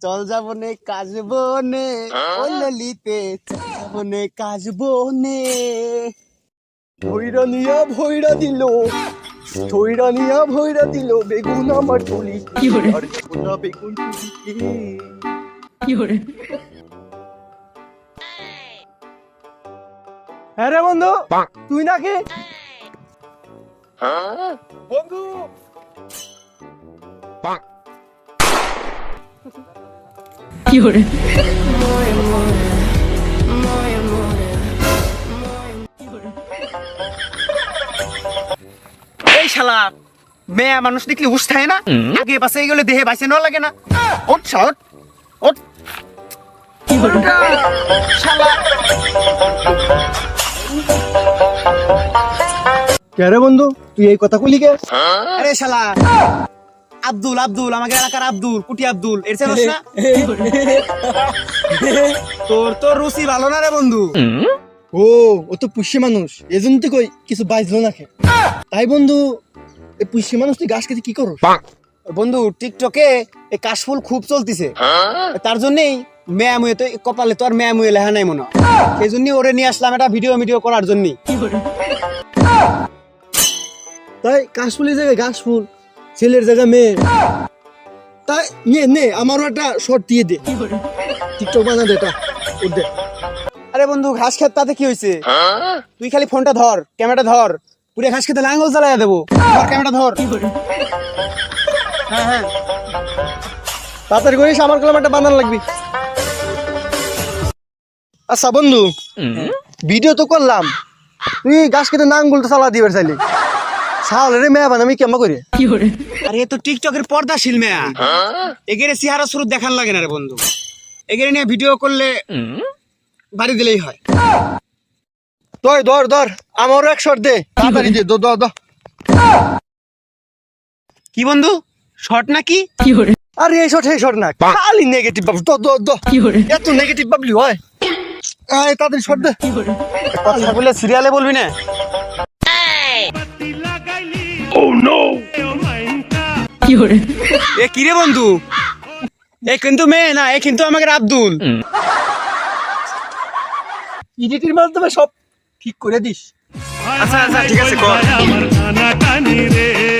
চল যাবনে কাজ বনে ও ললিতে চল যাবনে কাজ বনে ভৈরা দিল বেগুন আমার তুলি আর না বেগুন তুলি হ্যাঁ রে বন্ধু তুই নাকি বন্ধু কি হরে এই শালা মেয়ে মানুষ দেখলে হুশ থাকে না আগে পাশে গেলে দেহে বাইসে নেওয়া লাগে না ওঠ শালা ওঠ কি হরে শালা কে রে বন্ধু তুই এই কথা কইলি কে আরে শালা আব্দুল আমাদের এলাকার আব্দুল কুটি আব্দুল এর চেনস না তোর তো রুচি ভালো না রে বন্ধু ও তো পুষ্যি মানুষ এজন্য তুই কই কিছু বাইজলো না খে তাই বন্ধু এই পুষ্যি মানুষ তুই গাছ কেটে কি করো বন্ধু টিকটকে এই কাশফুল খুব চলতিছে তার জন্যই ম্যাম হয়ে তো কপালে তো আর ম্যাম হয়ে লেখা নাই মনে সেই জন্যই ওরে নিয়ে আসলাম একটা ভিডিও করার জন্য তাই কাশফুলের জায়গায় ঘাস ফুল ছেলের জায়গায় মেয়ে তাই নে আমারও একটা শর্ট দিয়ে দে টিকটক বানা দে এটা ওর দে আরে বন্ধু ঘাস খেত তাতে কি হয়েছে তুই খালি ফোনটা ধর ক্যামেরাটা ধর পুরো ঘাস খেতে লাঙ্গল জ্বালাইয়া দেবো ধর ক্যামেরাটা ধর হ্যাঁ তাড়াতাড়ি করিস আমার কলম একটা বানান লাগবি আচ্ছা বন্ধু ভিডিও তো করলাম তুই গাছ কেটে নাঙ্গুল তো চালা দিবার চাইলি সাহলে রে মেয়া বানামি কেমন করে কি হরে আরে এ তো টিকটকের পর্দাশীল মেয়া এগেরে চেহারা স্বরূপ দেখান লাগে না রে বন্ধু এগেরে নিয়ে ভিডিও করলে বাড়ি দিলেই হয় ধর আমারও এক শর্ট দে তাড়াতাড়ি দে দ কি বন্ধু শর্ট নাকি কি হরে আরে এই শর্ট না খালি নেগেটিভ ভাবলি দ কি হরে এত নেগেটিভ ভাবলি হয় এই তাড়াতাড়ি শর্ট দে কি হরে কথা বলে সিরিয়ালে বলবি না কি হরে এ কি রে বন্ধু এ কিন্তু মেয়ে না এ কিন্তু আমাদের আব্দুল এডিটের মাধ্যমে সব ঠিক করে দিস আচ্ছা ঠিক আছে কর আমার কানা কানি রে